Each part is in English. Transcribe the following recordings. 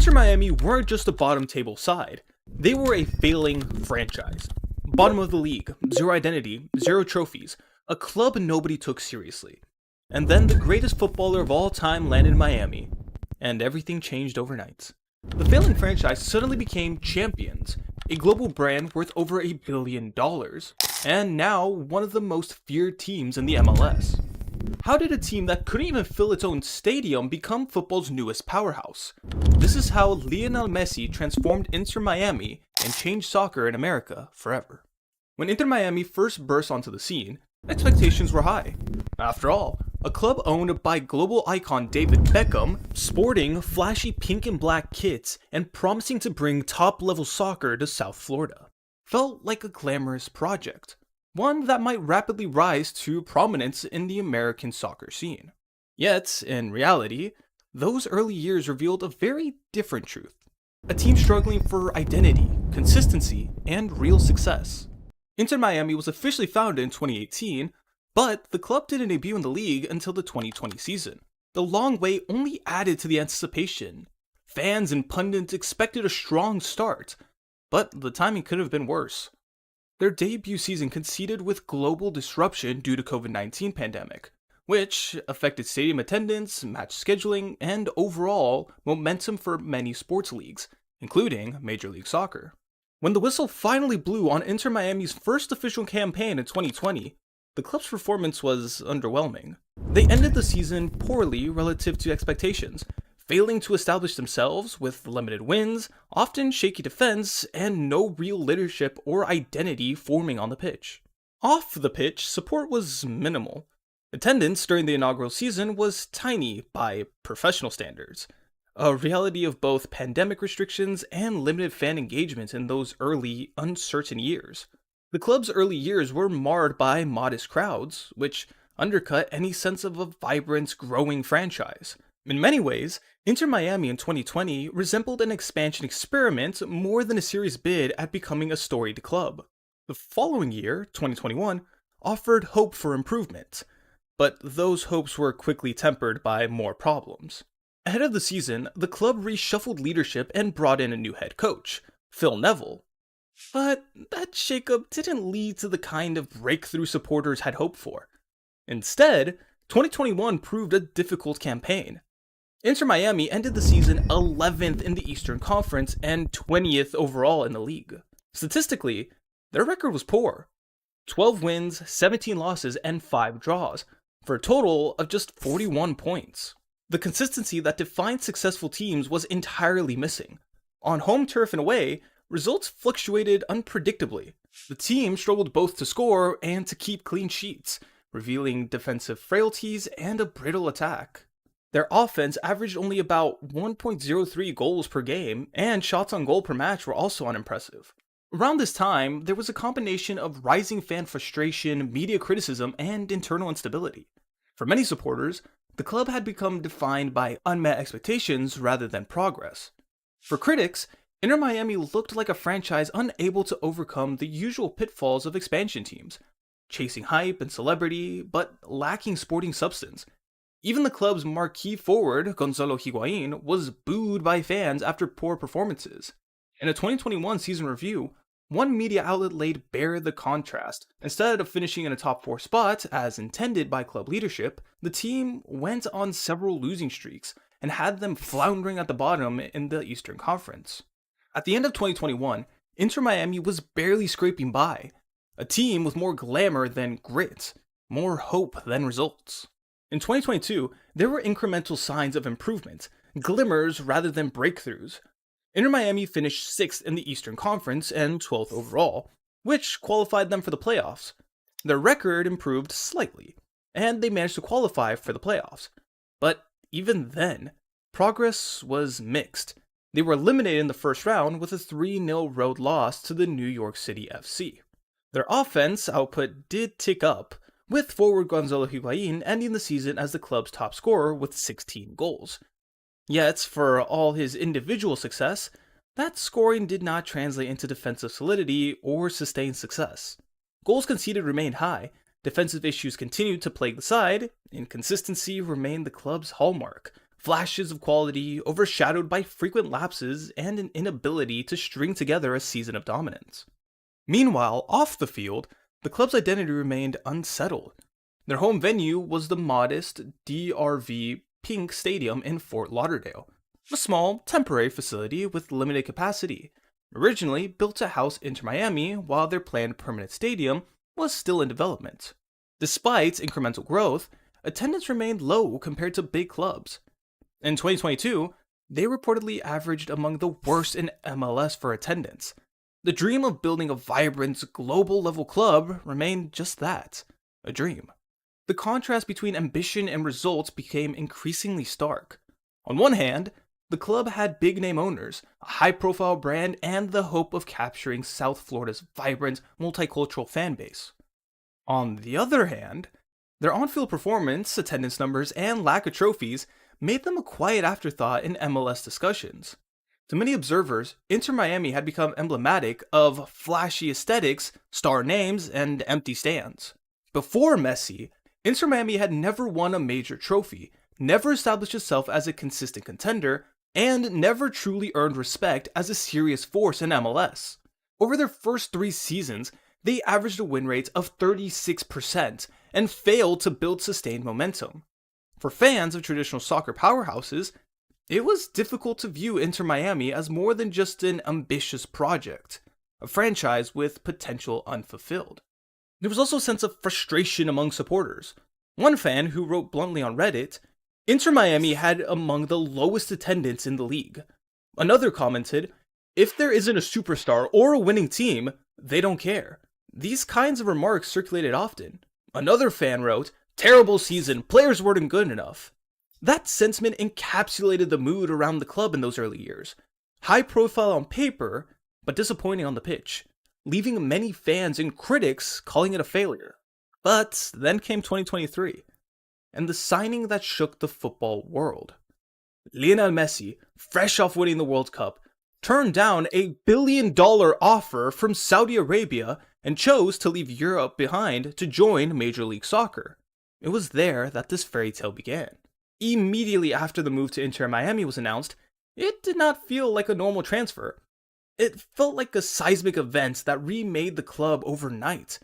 Inter Miami weren't just a bottom table side, they were a failing franchise. Bottom of the league, zero identity, zero trophies, a club nobody took seriously. And then the greatest footballer of all time landed in Miami, and everything changed overnight. The failing franchise suddenly became champions, a global brand worth over $1 billion, and now one of the most feared teams in the MLS. How did a team that couldn't even fill its own stadium become football's newest powerhouse? This is how Lionel Messi transformed Inter Miami and changed soccer in America forever. When Inter Miami first burst onto the scene, expectations were high. After all, a club owned by global icon David Beckham, sporting flashy pink and black kits and promising to bring top-level soccer to South Florida, felt like a glamorous project, one that might rapidly rise to prominence in the American soccer scene. Yet, in reality, those early years revealed a very different truth. A team struggling for identity, consistency, and real success. Inter Miami was officially founded in 2018, but the club didn't debut in the league until the 2020 season. The long wait only added to the anticipation. Fans and pundits expected a strong start, but the timing could have been worse. Their debut season coincided with global disruption due to COVID-19 pandemic, which affected stadium attendance, match scheduling, and overall momentum for many sports leagues, including Major League Soccer. When the whistle finally blew on Inter Miami's first official campaign in 2020, the club's performance was underwhelming. They ended the season poorly relative to expectations, failing to establish themselves with limited wins, often shaky defense, and no real leadership or identity forming on the pitch. Off the pitch, support was minimal. Attendance during the inaugural season was tiny by professional standards, a reality of both pandemic restrictions and limited fan engagement in those early, uncertain years. The club's early years were marred by modest crowds, which undercut any sense of a vibrant, growing franchise. In many ways, Inter Miami in 2020 resembled an expansion experiment more than a serious bid at becoming a storied club. The following year, 2021, offered hope for improvement, but those hopes were quickly tempered by more problems. Ahead of the season, the club reshuffled leadership and brought in a new head coach, Phil Neville. But that shakeup didn't lead to the kind of breakthrough supporters had hoped for. Instead, 2021 proved a difficult campaign. Inter Miami ended the season 11th in the Eastern Conference and 20th overall in the league. Statistically, their record was poor. 12 wins, 17 losses, and 5 draws, for a total of just 41 points. The consistency that defined successful teams was entirely missing. On home turf and away, results fluctuated unpredictably. The team struggled both to score and to keep clean sheets, revealing defensive frailties and a brittle attack. Their offense averaged only about 1.03 goals per game, and shots on goal per match were also unimpressive. Around this time, there was a combination of rising fan frustration, media criticism, and internal instability. For many supporters, the club had become defined by unmet expectations rather than progress. For critics, Inter Miami looked like a franchise unable to overcome the usual pitfalls of expansion teams, chasing hype and celebrity, but lacking sporting substance. Even the club's marquee forward, Gonzalo Higuain, was booed by fans after poor performances. In a 2021 season review, one media outlet laid bare the contrast. Instead of finishing in a top 4 spot, as intended by club leadership, the team went on several losing streaks and had them floundering at the bottom in the Eastern Conference. At the end of 2021, Inter Miami was barely scraping by, a team with more glamour than grit, more hope than results. In 2022, there were incremental signs of improvement, glimmers rather than breakthroughs. Inter Miami finished 6th in the Eastern Conference and 12th overall, which qualified them for the playoffs. Their record improved slightly, and they managed to qualify for the playoffs. But even then, progress was mixed. They were eliminated in the first round with a 3-0 road loss to the New York City FC. Their offense output did tick up, with forward Gonzalo Higuain ending the season as the club's top scorer with 16 goals. Yet, for all his individual success, that scoring did not translate into defensive solidity or sustained success. Goals conceded remained high, defensive issues continued to plague the side, inconsistency remained the club's hallmark, flashes of quality overshadowed by frequent lapses and an inability to string together a season of dominance. Meanwhile, off the field, the club's identity remained unsettled. Their home venue was the modest DRV Pink Stadium in Fort Lauderdale, a small, temporary facility with limited capacity, originally built to house Inter Miami while their planned permanent stadium was still in development. Despite incremental growth, attendance remained low compared to big clubs. In 2022, they reportedly averaged among the worst in MLS for attendance. The dream of building a vibrant, global-level club remained just that, a dream. The contrast between ambition and results became increasingly stark. On one hand, the club had big-name owners, a high-profile brand, and the hope of capturing South Florida's vibrant, multicultural fan base. On the other hand, their on-field performance, attendance numbers, and lack of trophies made them a quiet afterthought in MLS discussions. To many observers, Inter Miami had become emblematic of flashy aesthetics, star names, and empty stands. Before Messi, Inter Miami had never won a major trophy, never established itself as a consistent contender, and never truly earned respect as a serious force in MLS. Over their first 3 seasons, they averaged a win rate of 36% and failed to build sustained momentum. For fans of traditional soccer powerhouses, it was difficult to view Inter Miami as more than just an ambitious project, a franchise with potential unfulfilled. There was also a sense of frustration among supporters. One fan who wrote bluntly on Reddit, "Inter Miami had among the lowest attendance in the league." Another commented, "If there isn't a superstar or a winning team, they don't care." These kinds of remarks circulated often. Another fan wrote, "Terrible season, players weren't good enough." That sentiment encapsulated the mood around the club in those early years. High profile on paper, but disappointing on the pitch, leaving many fans and critics calling it a failure. But then came 2023, and the signing that shook the football world. Lionel Messi, fresh off winning the World Cup, turned down a $1 billion offer from Saudi Arabia and chose to leave Europe behind to join Major League Soccer. It was there that this fairy tale began. Immediately after the move to Inter Miami was announced, it did not feel like a normal transfer. It felt like a seismic event that remade the club overnight.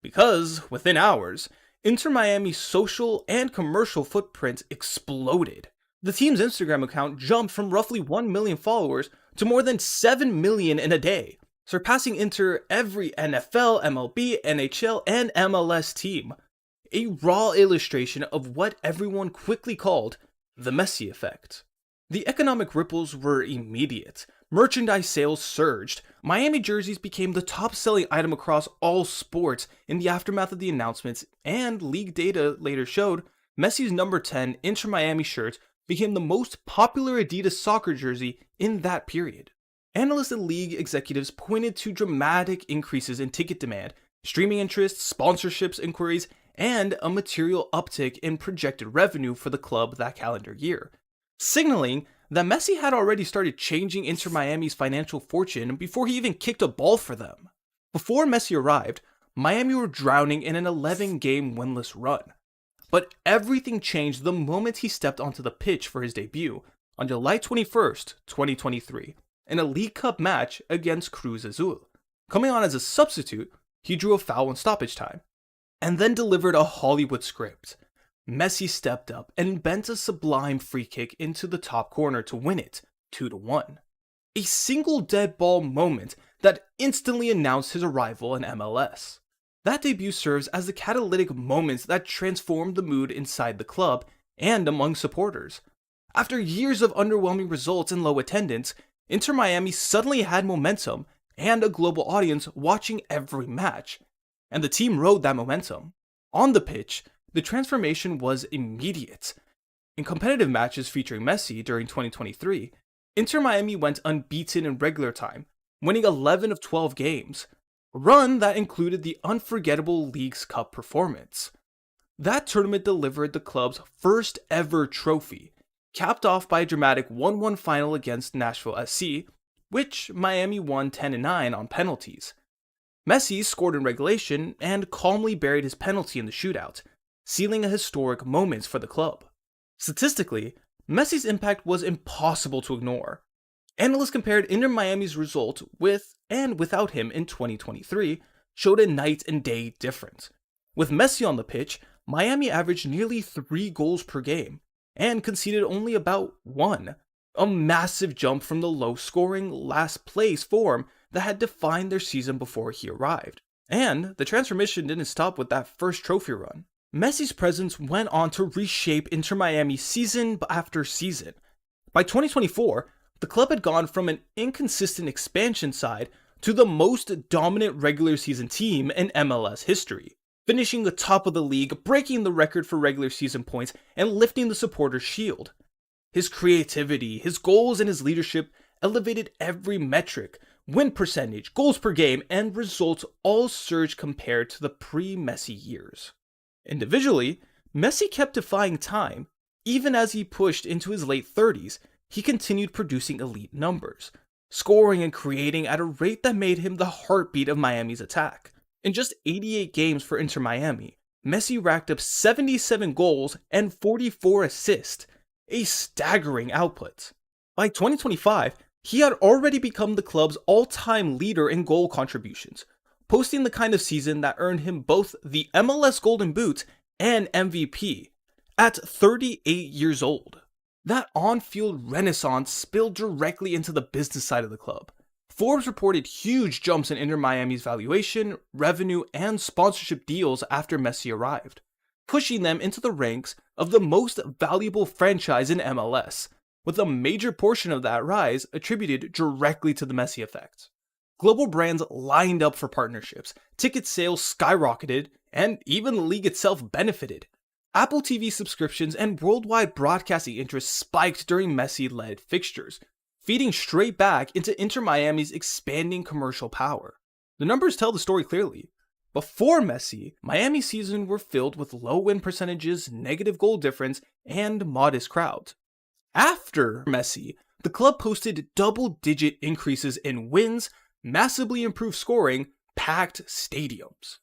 Because, within hours, Inter Miami's social and commercial footprint exploded. The team's Instagram account jumped from roughly 1 million followers to more than 7 million in a day, surpassing Inter every NFL, MLB, NHL, and MLS team. A raw illustration of what everyone quickly called the Messi Effect. The economic ripples were immediate. Merchandise sales surged. Miami jerseys became the top-selling item across all sports in the aftermath of the announcements, and league data later showed Messi's number 10 Inter Miami shirt became the most popular Adidas soccer jersey in that period. Analysts and league executives pointed to dramatic increases in ticket demand, streaming interests, sponsorships inquiries, and a material uptick in projected revenue for the club that calendar year, signaling that Messi had already started changing Inter Miami's financial fortune before he even kicked a ball for them. Before Messi arrived, Miami were drowning in an 11-game winless run. But everything changed the moment he stepped onto the pitch for his debut on July 21st, 2023, in a League Cup match against Cruz Azul. Coming on as a substitute, he drew a foul in stoppage time, and then delivered a Hollywood script. Messi stepped up and bent a sublime free kick into the top corner to win it, 2-1. A single dead ball moment that instantly announced his arrival in MLS. That debut serves as the catalytic moment that transformed the mood inside the club and among supporters. After years of underwhelming results and low attendance, Inter Miami suddenly had momentum and a global audience watching every match, and the team rode that momentum. On the pitch, the transformation was immediate. In competitive matches featuring Messi during 2023, Inter Miami went unbeaten in regular time, winning 11 of 12 games, a run that included the unforgettable Leagues Cup performance. That tournament delivered the club's first ever trophy, capped off by a dramatic 1-1 final against Nashville SC, which Miami won 10-9 on penalties. Messi scored in regulation and calmly buried his penalty in the shootout, sealing a historic moment for the club. Statistically, Messi's impact was impossible to ignore. Analysts compared Inter Miami's result with and without him in 2023 showed a night and day difference. With Messi on the pitch, Miami averaged nearly 3 goals per game and conceded only about 1, a massive jump from the low-scoring, last-place form that had defined their season before he arrived. And the transformation didn't stop with that first trophy run. Messi's presence went on to reshape Inter Miami season after season. By 2024, the club had gone from an inconsistent expansion side to the most dominant regular season team in MLS history, finishing atop of the league, breaking the record for regular season points, and lifting the supporters' shield. His creativity, his goals, and his leadership elevated every metric. Win percentage, goals per game, and results all surged compared to the pre-Messi years. Individually, Messi kept defying time. Even as he pushed into his late 30s, he continued producing elite numbers, scoring and creating at a rate that made him the heartbeat of Miami's attack. In just 88 games for Inter Miami, Messi racked up 77 goals and 44 assists, a staggering output. By 2025, he had already become the club's all-time leader in goal contributions, posting the kind of season that earned him both the MLS Golden Boot and MVP at 38 years old. That on-field renaissance spilled directly into the business side of the club. Forbes reported huge jumps in Inter Miami's valuation, revenue, and sponsorship deals after Messi arrived, pushing them into the ranks of the most valuable franchise in MLS, with a major portion of that rise attributed directly to the Messi Effect. Global brands lined up for partnerships, ticket sales skyrocketed, and even the league itself benefited. Apple TV subscriptions and worldwide broadcasting interest spiked during Messi-led fixtures, feeding straight back into Inter Miami's expanding commercial power. The numbers tell the story clearly. Before Messi, Miami's seasons were filled with low win percentages, negative goal difference, and modest crowds. After Messi, the club posted double-digit increases in wins, massively improved scoring, packed stadiums.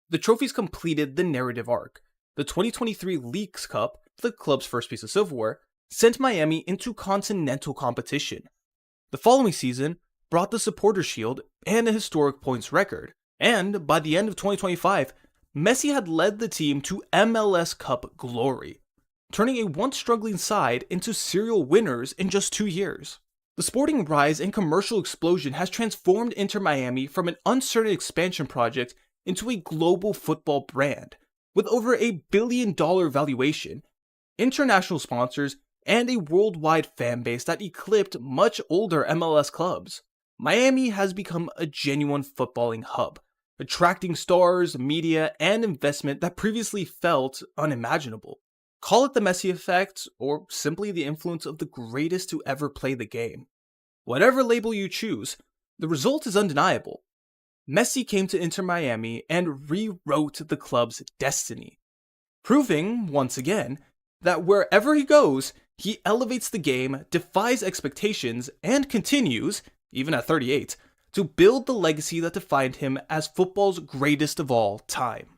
The trophies completed the narrative arc. The 2023 Leagues Cup, the club's first piece of silverware, sent Miami into continental competition. The following season brought the Supporters' Shield and a historic points record, and by the end of 2025, Messi had led the team to MLS Cup glory, turning a once struggling side into serial winners in just 2 years. The sporting rise and commercial explosion has transformed Inter Miami from an uncertain expansion project into a global football brand, with over $1 billion valuation, international sponsors, and a worldwide fan base that eclipsed much older MLS clubs. Miami has become a genuine footballing hub, attracting stars, media, and investment that previously felt unimaginable. Call it the Messi Effect, or simply the influence of the greatest to ever play the game. Whatever label you choose, the result is undeniable. Messi came to Inter Miami and rewrote the club's destiny, proving, once again, that wherever he goes, he elevates the game, defies expectations, and continues, even at 38, to build the legacy that defined him as football's greatest of all time.